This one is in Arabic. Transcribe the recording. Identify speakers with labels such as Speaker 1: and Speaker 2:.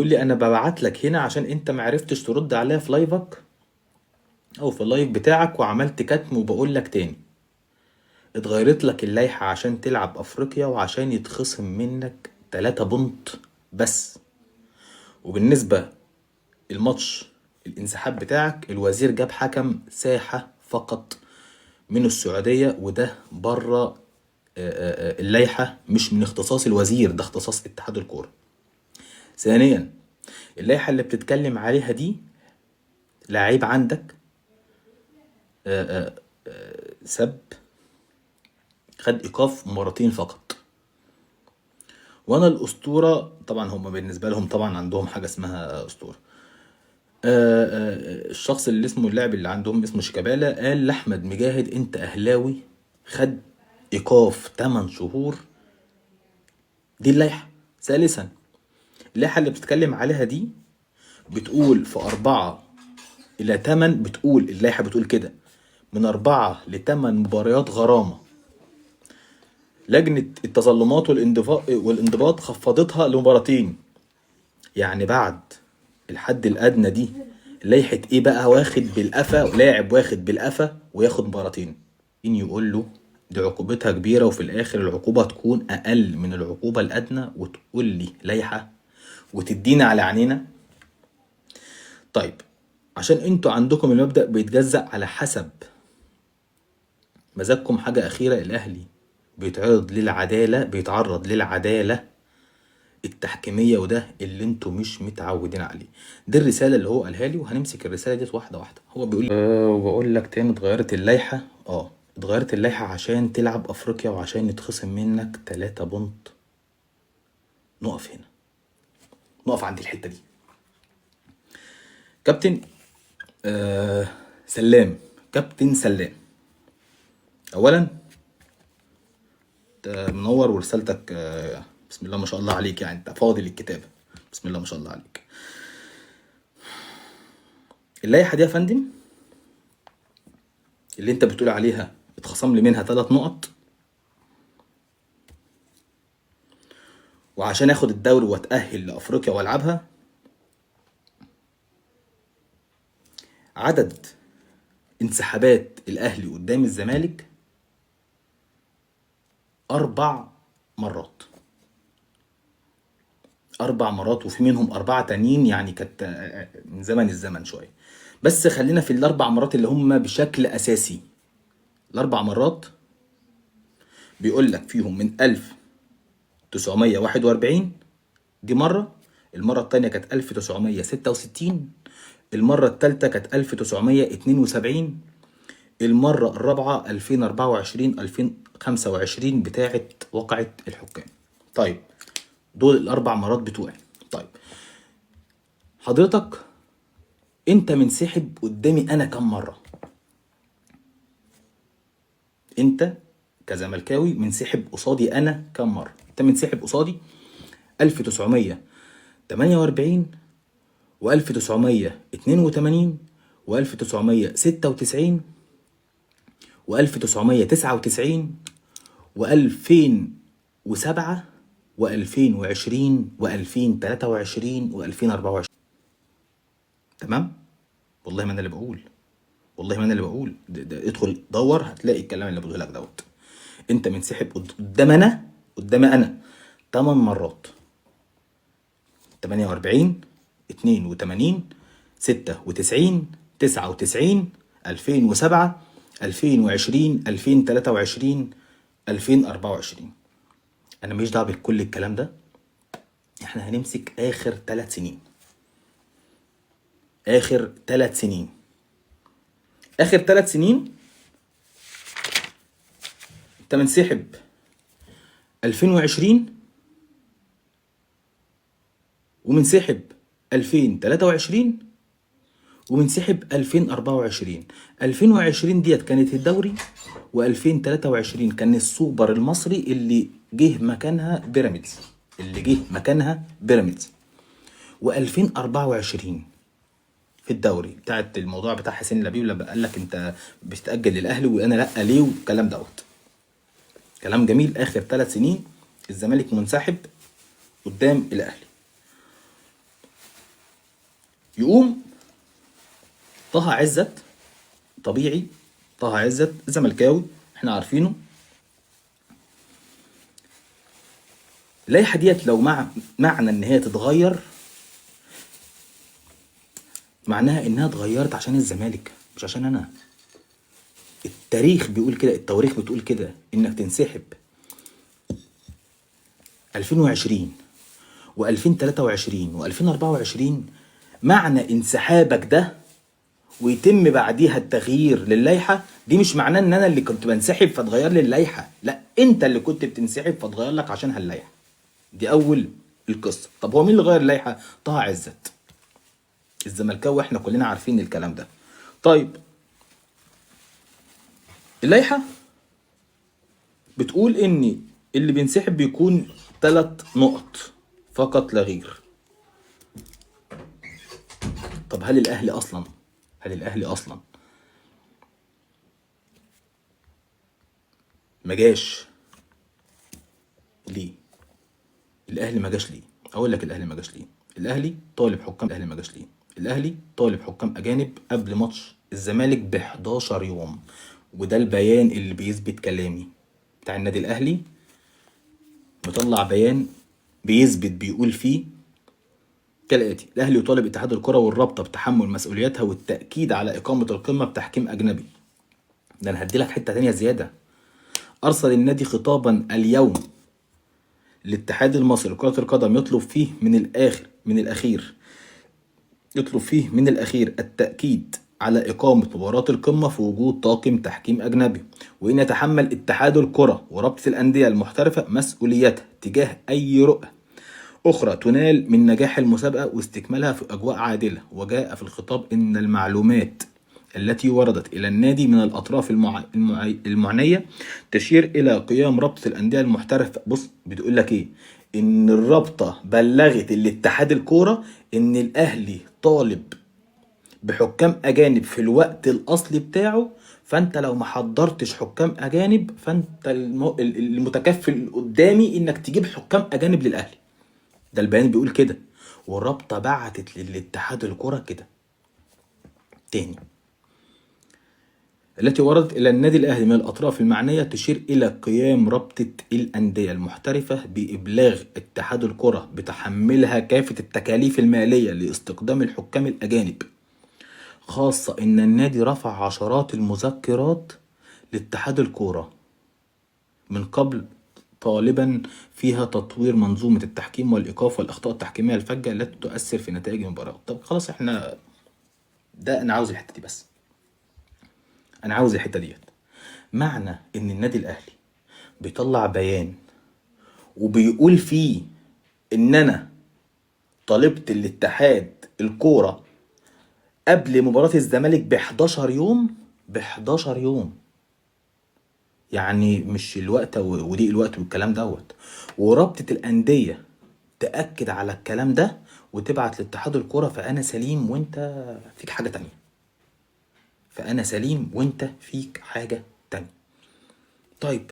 Speaker 1: يقول لي انا ببعت لك هنا عشان انت معرفتش ترد عليا في لايفك او في اللايف بتاعك، وعملت كتم وبقول لك تاني. اتغيرت لك اللائحة عشان تلعب افريقيا وعشان يتخصم منك 3 بونت بس. وبالنسبة الماتش الانسحاب بتاعك، الوزير جاب حكم ساحة فقط من السعودية، وده بره اللائحة، مش من اختصاص الوزير، ده اختصاص اتحاد الكورة. ثانيا، اللائحة اللي بتتكلم عليها دي، لعيب عندك سب، خد ايقاف مرتين فقط. وانا الاسطوره طبعا، هم بالنسبه لهم طبعا عندهم حاجه اسمها اسطوره. الشخص اللي اسمه اللاعب اللي عندهم اسمه شيكابالا قال لاحمد مجاهد انت اهلاوي، خد ايقاف 8 شهور. دي اللائحه. ثالثا، اللائحه اللي بتتكلم عليها دي بتقول في 4 إلى 8، بتقول اللائحه بتقول كده، من 4 ل8 مباريات غرامه. لجنة التظلمات والانضباط خفضتها لمباراتين. يعني بعد الحد الأدنى دي، لائحة ايه بقى؟ واخد بالقفا، لاعب واخد بالقفا وياخد مباراتين. مين يقول له دي عقوبتها كبيرة وفي الآخر العقوبة تكون أقل من العقوبة الأدنى، وتقول لي لائحة وتدينا على عينينا؟ طيب، عشان انتوا عندكم المبدأ بيتجزأ على حسب مزاجكم. حاجة أخيرة، الأهلي بيتعرض للعدالة التحكيمية، وده اللي انتوا مش متعودين عليه. دي الرسالة اللي هو قالها لي، وهنمسك الرسالة دي واحدة واحدة. هو بيقول لي وبقول لك تاني، اتغيرت اللائحة. اتغيرت اللائحة عشان تلعب افريقيا وعشان يتخصم منك 3 بونت. نقف هنا، نقف عند الحتة دي. كابتن سلام، كابتن سلام، اولا انت منور ورسالتك بسم الله ما شاء الله عليك، يعني انت فاضي للكتابة. بسم الله ما شاء الله عليك. اللائحة دي يا فندم اللي انت بتقول عليها اتخصم لي منها 3 نقط، وعشان اخد الدوري واتأهل لافريقيا والعبها، عدد انسحابات الاهلي قدام الزمالك 4 مرات. 4 مرات، وفي منهم 4 تانيين يعني كانت من زمن الزمن شوية. بس خلينا في ال4 مرات اللي هم بشكل اساسي. ال4 مرات بيقول لك فيهم من 1941، دي مرة. المرة التانية كانت 1966. المرة التالتة كانت 1972. المرة الرابعة 2024 2025 بتاعة وقعة الحكام. طيب، دول ال4 مرات بتوعي. طيب، حضرتك انت منسحب قدامي انا كم مرة؟ انت كزملكاوي منسحب قصادي انا كم مرة؟ انت منسحب قصادي 1948 و1982 و1996 و1999 و2007 و2020 و2023 و2024. تمام؟ والله ما انا اللي بقول، والله ما انا اللي بقول. ده ادخل دور هتلاقي الكلام اللي بقوله لك دوت. انت منسحب قدام انا 8 مرات: 48 82 96 99 2007 2020 2023 2024. انا مش دعوه بكل الكلام ده، احنا هنمسك اخر 3 سنين. اخر 3 سنين، اخر 3 سنين انت منسحب 2020 ومنسحب 2023 ومنسحب 2024. 2020 ديت كانت الدوري، و2023 كان السوبر المصري اللي جه مكانها بيراميدز. و2024 في الدوري بتاعت الموضوع بتاع حسين لبيب لما قال لك انت بتتأجل للاهلي وانا لا ليه، والكلام دوت كلام جميل. اخر 3 سنين الزمالك منسحب قدام الاهلي. يقوم طه عزت، طبيعي طه عزت زملكاوي احنا عارفينه، اللائحه ديت لو معنى ان هي تتغير معناها انها اتغيرت عشان الزمالك مش عشان انا. التاريخ بيقول كده، التواريخ بتقول كده، انك تنسحب 2020 و2023 و2024 معنى انسحابك ده ويتم بعديها التغيير للائحه دي مش معناه ان انا اللي كنت بنسحب فتغير لي اللائحه، لا انت اللي كنت بتنسحب فتغير لك عشانها اللائحه. دي اول القصه. طب هو مين اللي غير اللائحه؟ طه عزت الزملكاوي، احنا كلنا عارفين الكلام ده. طيب اللائحه بتقول ان اللي بينسحب بيكون 3 نقط فقط لا غير. طب هل الاهلي اصلا ما جاش ليه؟ الاهلي ما جاش ليه؟ اقول لك الاهلي ما جاش ليه. الاهلي طالب حكام، الاهلي ما جاش ليه؟ الاهلي طالب حكام اجانب قبل ماتش الزمالك ب 11 يوم، وده البيان اللي بيثبت كلامي بتاع النادي الاهلي. مطلع بيان بيثبت، بيقول فيه كالاتي: الاهلي يطالب اتحاد الكره والرابطه بتحمل مسؤولياتها والتاكيد على اقامه القمه بتحكيم اجنبي. ده انا هدي لك حته تانيه زياده. ارسل النادي خطابا اليوم الاتحاد المصري لكرة القدم يطلب فيه من الأخير التأكيد على إقامة مباراة القمة في وجود طاقم تحكيم أجنبي، وإن يتحمل اتحاد الكرة ورابطة الأندية المحترفة مسؤوليتها تجاه أي رؤى أخرى تنال من نجاح المسابقة واستكمالها في أجواء عادلة. وجاء في الخطاب إن المعلومات التي وردت إلى النادي من الأطراف المعنية تشير إلى قيام رابطة الأندية المحترفة. بص بتقول لك إيه؟ إن الرابطة بلغت الاتحاد الكورة إن الأهلي طالب بحكام أجانب في الوقت الأصلي بتاعه، فأنت لو ما حضرتش حكام أجانب فأنت المتكفل قدامي إنك تجيب حكام أجانب للأهلي. ده البيان بيقول كده، والرابطة بعتت للاتحاد الكرة كده. تاني: التي وردت إلى النادي الأهلي من الأطراف المعنية تشير إلى قيام رابطة الأندية المحترفة بإبلاغ اتحاد الكرة بتحملها كافة التكاليف المالية لاستقدام الحكام الأجانب، خاصة إن النادي رفع عشرات المذكرات لاتحاد الكرة من قبل طالبا فيها تطوير منظومة التحكيم والإيقاف والأخطاء التحكيمية الفجة التي تؤثر في نتائج المباراة. طب خلاص احنا ده أنا عاوز الحتة دي بس، أنا عاوز الحتة ديت. معنى إن النادي الأهلي بيطلع بيان وبيقول فيه إن أنا طالبت الاتحاد الكورة قبل مباراة الزمالك ب 11 يوم، ب 11 يوم، يعني مش الوقت ودي الوقت والكلام دوت، ورابطة الأندية تأكد على الكلام ده وتبعت لاتحاد الكرة، فأنا سليم وأنت فيك حاجة تانية. فأنا سليم وأنت فيك حاجة تانية. طيب